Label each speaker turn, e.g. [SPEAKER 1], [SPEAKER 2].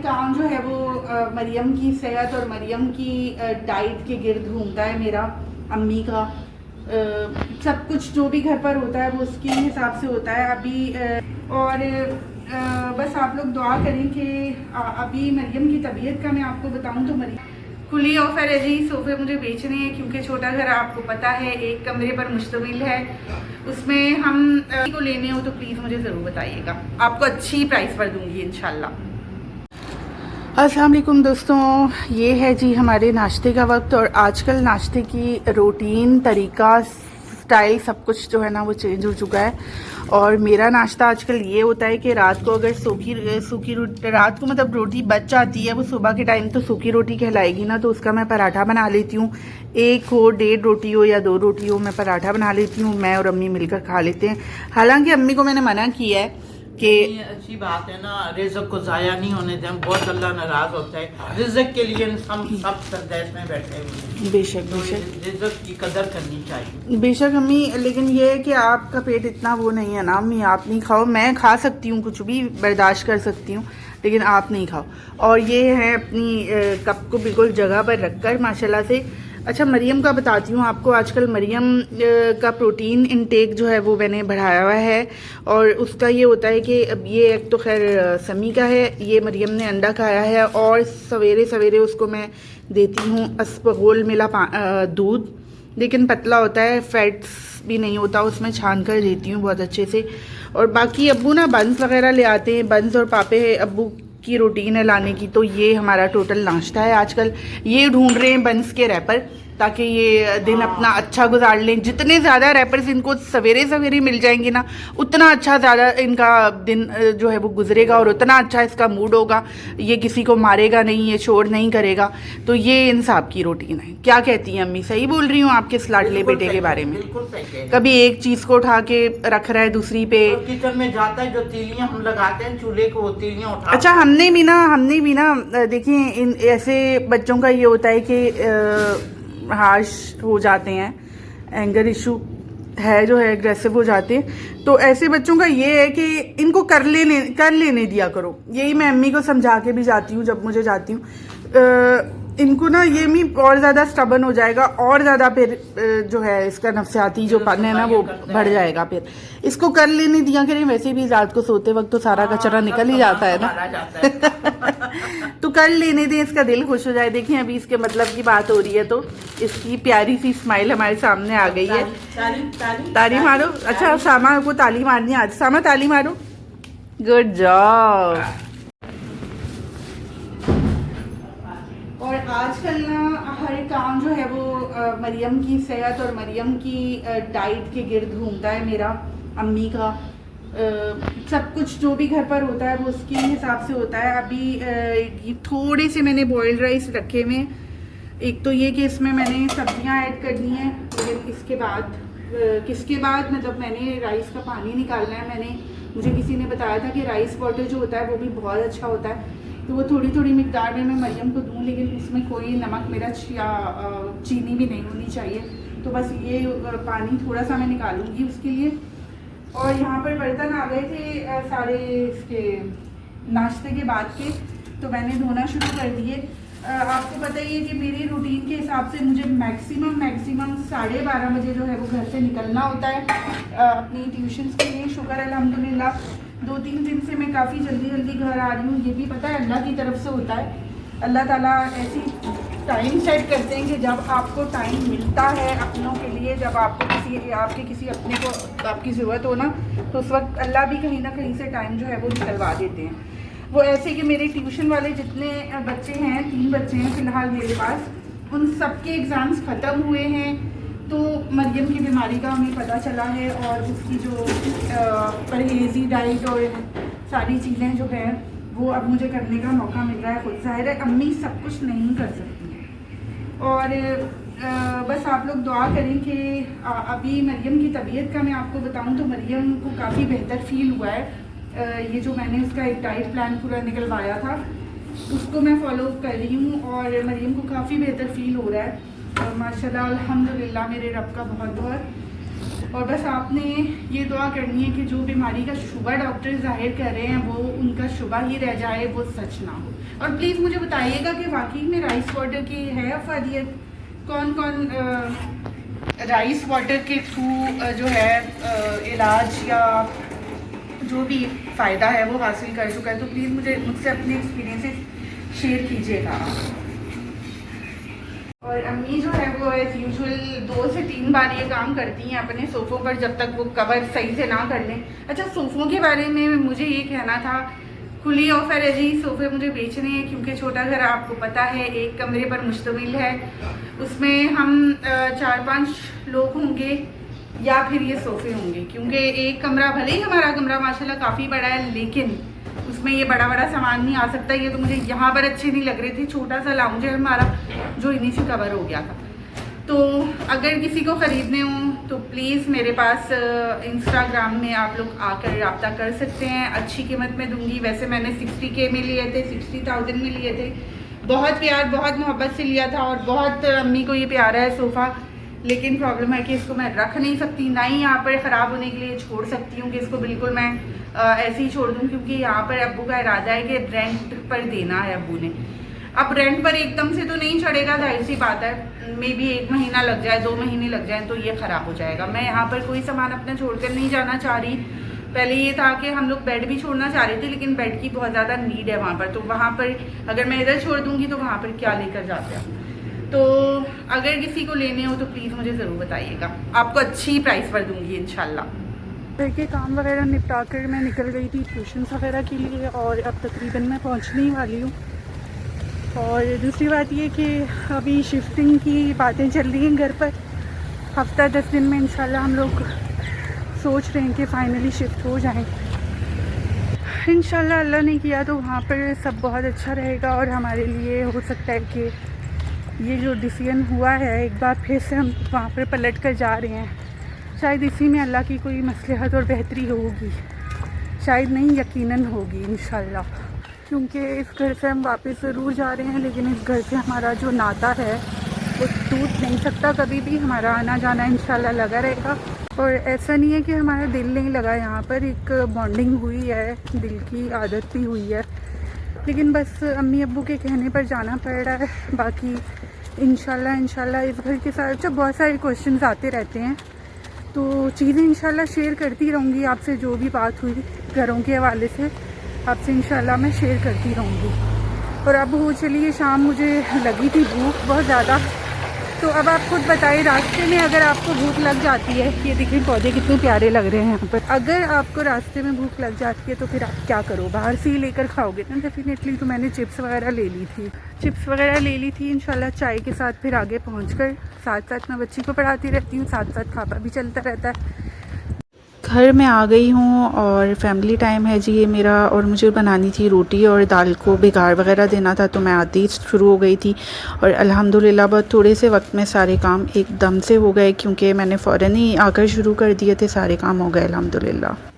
[SPEAKER 1] काम जो है वो मरियम की सेहत और मरियम की डाइट के गिर्द घूमता है मेरा, अम्मी का सब कुछ जो भी घर पर होता है वो उसके हिसाब से होता है अभी। और बस आप लोग दुआ करें कि अभी मरियम की तबीयत का मैं आपको बताऊं तो मरियम खुली ऑफर है जी, सोफे मुझे बेचने हैं क्योंकि छोटा घर आपको पता है एक कमरे पर मुश्तमिल है, उसमें हम को लेने हो तो प्लीज़ मुझे ज़रूर बताइएगा, आपको अच्छी प्राइस पर दूंगी इंशाल्लाह। अस्सलाम वालेकुम दोस्तों, ये है जी हमारे नाश्ते का वक्त और आजकल नाश्ते की रूटीन, तरीका, स्टाइल सब कुछ जो है ना वो चेंज हो चुका है। और मेरा नाश्ता आजकल ये होता है कि रात को अगर सूखी रोटी, रात को मतलब रोटी बच जाती है, वो सुबह के टाइम तो सूखी रोटी कहलाएगी ना, तो उसका मैं पराठा बना लेती हूँ। एक हो, 1.5 रोटी हो या 2 रोटी हो, मैं पराठा बना लेती हूँ। मैं और अम्मी मिलकर खा लेते हैं। हालांकि अम्मी को मैंने मना किया है कि
[SPEAKER 2] अच्छी बात है ना, रिज़्क़ को ज़ाया नहीं होने दें, बहुत अल्लाह नाराज़ होता है। रिज़्क़ के लिए हम सब सरदेश में बैठे हुए हैं,
[SPEAKER 1] बेशक
[SPEAKER 2] तो
[SPEAKER 1] बेशक
[SPEAKER 2] रिज़्क़ की कदर करनी चाहिए।
[SPEAKER 1] बेशक अम्मी, लेकिन ये है कि आपका पेट इतना वो नहीं है ना अम्मी, आप नहीं खाओ। मैं खा सकती हूँ, कुछ भी बर्दाश्त कर सकती हूँ, लेकिन आप नहीं खाओ। और ये है अपनी कप को बिल्कुल जगह पर रखकर माशाल्लाह से। अच्छा, मरियम का बताती हूँ आपको। आजकल मरियम का प्रोटीन इनटेक जो है वो मैंने बढ़ाया हुआ है और उसका ये होता है कि अब ये एक तो खैर समी का है, ये मरियम ने अंडा खाया है और सवेरे सवेरे उसको मैं देती हूँ अस्पगोल मिला दूध, लेकिन पतला होता है, फैट्स भी नहीं होता उसमें, छान कर देती हूँ बहुत अच्छे से। और बाकी अब्बू ना बंस वगैरह ले आते हैं, बंस और पापे अब्बू की रूटीन है लाने की, तो ये हमारा टोटल नाश्ता है आजकल। ये ढूंढ रहे हैं बंस के रैपर ताकि ये दिन अपना अच्छा गुजार लें। जितने ज़्यादा रैपर्स इनको सवेरे सवेरे मिल जाएंगे ना, उतना अच्छा ज़्यादा इनका दिन जो है वो गुजरेगा और उतना अच्छा इसका मूड होगा। ये किसी को मारेगा नहीं, ये शोर नहीं करेगा। तो ये इंसाफ की रूटीन है। क्या कहती हैं अम्मी, सही बोल रही हूँ आपके इस लाडले बेटे के बारे में?
[SPEAKER 2] बिल्कुल सही।
[SPEAKER 1] कभी एक चीज़ को उठा के रख रहा है दूसरी पे।
[SPEAKER 2] तो किचन में जाता है, जो तीलियां हम लगाते हैं चूल्हे को, वो तीलियां उठा।
[SPEAKER 1] अच्छा, हमने भी ना देखिए, इन ऐसे बच्चों का ये होता है कि हार्श हो जाते हैं, एंगर इशू है जो है, एग्रेसिव हो जाते हैं। तो ऐसे बच्चों का ये है कि इनको कर लेने दिया करो। यही मैं अम्मी को समझा के भी जाती हूँ जब मुझे जाती हूँ। इनको ना ये मी और ज़्यादा स्टबन हो जाएगा और ज़्यादा फिर जो है इसका नफसियाती जो पन है ना वो बढ़ जाएगा। फिर इसको कर लेने दिया करें। वैसे भी रात को सोते वक्त तो सारा कचरा निकल ही जाता है ना तो कर लेने दें, इसका दिल खुश हो जाए। देखिए अभी इसके मतलब की बात हो रही है तो इसकी प्यारी सी स्माइल हमारे सामने आ गई है। ताली मारो। अच्छा, सामा को ताली मारनी है आज। सामा ताली मारो, गुड जॉब। और आजकल ना हर काम जो है वो मरियम की सेहत और मरियम की डाइट के गिर्द घूमता है मेरा, अम्मी का सब कुछ जो भी घर पर होता है वो उसके हिसाब से होता है। अभी थोड़े से मैंने बॉइल्ड राइस रखे हुए। एक तो ये कि इसमें मैंने सब्जियां ऐड करनी है, लेकिन इसके बाद किसके बाद मतलब मैंने राइस का पानी निकालना है। मुझे किसी ने बताया था कि राइस वाटर जो होता है वो भी बहुत अच्छा होता है, तो वो थोड़ी थोड़ी मिकदार में मैं मरियम को दूँ, लेकिन उसमें कोई नमक मिर्च या चीनी भी नहीं होनी चाहिए। तो बस ये पानी थोड़ा सा मैं निकालूंगी उसके लिए। और यहाँ पर बर्तन आ गए थे सारे इसके नाश्ते के बाद के, तो मैंने धोना शुरू कर दिए। आपको पता ही है कि मेरी रूटीन के हिसाब से मुझे मैक्सिमम 12:30 बजे जो है वो घर से निकलना होता है अपनी ट्यूशन्स के लिए। शुक्र अल्हम्दुलिल्लाह 2-3 दिन से मैं काफ़ी जल्दी घर आ रही हूँ। ये भी पता है अल्लाह की तरफ से होता है। अल्लाह ताला ऐसी टाइम सेट करते हैं कि जब आपको टाइम मिलता है अपनों के लिए, जब आपको आपके किसी अपने को आपकी ज़रूरत हो ना, तो उस वक्त अल्लाह भी कहीं ना कहीं से टाइम जो है वो निकलवा देते हैं। वो ऐसे कि मेरे ट्यूशन वाले जितने बच्चे हैं, 3 बच्चे हैं फ़िलहाल मेरे पास, उन सब के एग्ज़ाम्स ख़त्म हुए हैं। तो मरियम की बीमारी का हमें पता चला है और उसकी जो परहेज़ी डाइट और सारी चीज़ें जो हैं वो अब मुझे करने का मौका मिल रहा है। खुद ज़ाहिर है अम्मी सब कुछ नहीं कर सकती हैं। और बस आप लोग दुआ करें कि अभी मरियम की तबीयत का मैं आपको बताऊं तो मरियम को काफ़ी बेहतर फ़ील हुआ है। ये जो मैंने उसका एक डाइट प्लान पूरा निकलवाया था उसको मैं फॉलो कर रही हूँ और मरियम को काफ़ी बेहतर फ़ील हो रहा है। और माशाल्लाह अल्हम्दुलिल्लाह मेरे रब का बहुत बहुत और बस आपने ये दुआ करनी है कि जो बीमारी का शुबा डॉक्टर जाहिर कर रहे हैं वो उनका शुबा ही रह जाए, वो सच ना हो। और प्लीज़ मुझे बताइएगा कि वाकई में राइस वाटर की है अफादियत, कौन कौन राइस वाटर के थ्रू जो है इलाज या जो भी फ़ायदा है वो हासिल कर चुका है। तो प्लीज़ मुझसे अपने एक्सपीरियंसेस शेयर कीजिएगा। और अम्मी जो है वो एज़ यूजुअल 2 से 3 बार ये काम करती हैं अपने सोफ़ों पर जब तक वो कवर सही से ना कर लें। अच्छा, सोफ़ों के बारे में मुझे ये कहना था, खुली ऑफ़र है जी, सोफ़े मुझे बेचने हैं क्योंकि छोटा घर आपको पता है 1 कमरे पर मुश्तमिल है, उसमें हम 4-5 लोग होंगे या फिर ये सोफ़े होंगे, क्योंकि एक कमरा, भले ही हमारा कमरा माशाल्लाह काफ़ी बड़ा है लेकिन उसमें ये बड़ा बड़ा सामान नहीं आ सकता। ये तो मुझे यहाँ पर अच्छे नहीं लग रहे थे, छोटा सा लाउंज है हमारा जो इन्हीं से कवर हो गया था। तो अगर किसी को ख़रीदने हो तो प्लीज़ मेरे पास इंस्टाग्राम में आप लोग आकर रब्ता कर सकते हैं, अच्छी कीमत में दूंगी। वैसे मैंने 60K में लिए थे, 60,000 में लिए थे, बहुत प्यार बहुत मोहब्बत से लिया था और बहुत अम्मी को ये प्यारा है सोफ़ा। लेकिन प्रॉब्लम है कि इसको मैं रख नहीं सकती, ना ही यहाँ पर ख़राब होने के लिए छोड़ सकती हूँ कि इसको बिल्कुल मैं ऐसे ही छोड़ दूँ, क्योंकि यहाँ पर अब्बू का इरादा है कि रेंट पर देना है अब्बू ने। अब रेंट पर एकदम से तो नहीं चढ़ेगा, जाहिर सी बात है, मे भी 1 महीना लग जाए, 2 महीने लग जाए तो ये ख़राब हो जाएगा। मैं यहाँ पर कोई सामान अपना छोड़कर नहीं जाना चाह रही। पहले ये था कि हम लोग बेड भी छोड़ना चाह रहे थे लेकिन बेड की बहुत ज़्यादा नीड है वहाँ पर, तो वहाँ पर अगर मैं इधर छोड़ दूँगी तो वहाँ पर क्या लेकर जाते हैं। तो अगर किसी को लेने हो तो प्लीज़ मुझे ज़रूर बताइएगा, आपको अच्छी प्राइस पर दूँगी इंशाल्लाह। घर के काम वगैरह निपटा कर मैं निकल गई थी ट्यूशन वगैरह के लिए और अब तकरीबन मैं पहुँचने ही वाली हूँ। और दूसरी बात ये कि अभी शिफ्टिंग की बातें चल रही हैं घर पर, हफ्ता 10 दिन में इंशाल्लाह हम लोग सोच रहे हैं कि फ़ाइनली शिफ्ट हो जाएं। इंशाल्लाह अल्लाह ने किया तो वहाँ पर सब बहुत अच्छा रहेगा और हमारे लिए हो सकता है कि ये जो डिसीजन हुआ है एक बार फिर से हम वहाँ पर पलट कर जा रहे हैं। शायद इसी में अल्लाह की कोई मसलहत और बेहतरी होगी, शायद नहीं यकीनन होगी इंशाल्लाह, क्योंकि इस घर से हम वापस ज़रूर जा रहे हैं लेकिन इस घर से हमारा जो नाता है वो टूट नहीं सकता कभी भी। हमारा आना जाना इंशाल्लाह लगा रहेगा और ऐसा नहीं है कि हमारा दिल नहीं लगा, यहाँ पर एक बॉन्डिंग हुई है, दिल की आदत भी हुई है, लेकिन बस अम्मी अब्बू के कहने पर जाना पड़ रहा है। बाकी इंशाल्लाह इस घर के साथ जब बहुत सारे क्वेश्चंस आते रहते हैं तो चीज़ें इंशाल्लाह शेयर करती रहूँगी आपसे, जो भी बात हुई घरों के हवाले से आपसे इंशाल्लाह मैं शेयर करती रहूँगी। और अब हो चलिए शाम, मुझे लगी थी भूख बहुत ज़्यादा, तो अब आप खुद बताइए रास्ते में अगर आपको भूख लग जाती है, ये देखिए पौधे कितने प्यारे लग रहे हैं यहाँ पर, अगर आपको रास्ते में भूख लग जाती है तो फिर आप क्या करो, बाहर से ही लेकर खाओगे ना डेफिनेटली। तो मैंने चिप्स वगैरह ले ली थी इंशाल्लाह चाय के साथ। फिर आगे पहुँचकर साथ मैं बच्ची को पढ़ाती रहती हूँ, साथ खापा भी चलता रहता है। घर में आ गई हूँ और फैमिली टाइम है जी ये मेरा, और मुझे बनानी थी रोटी और दाल को भिगाड़ वगैरह देना था, तो मैं आती ही शुरू हो गई थी और अल्हम्दुलिल्लाह बहुत थोड़े से वक्त में सारे काम एकदम से हो गए, क्योंकि मैंने फ़ौरन ही आकर शुरू कर दिए थे, सारे काम हो गए अल्हम्दुलिल्लाह।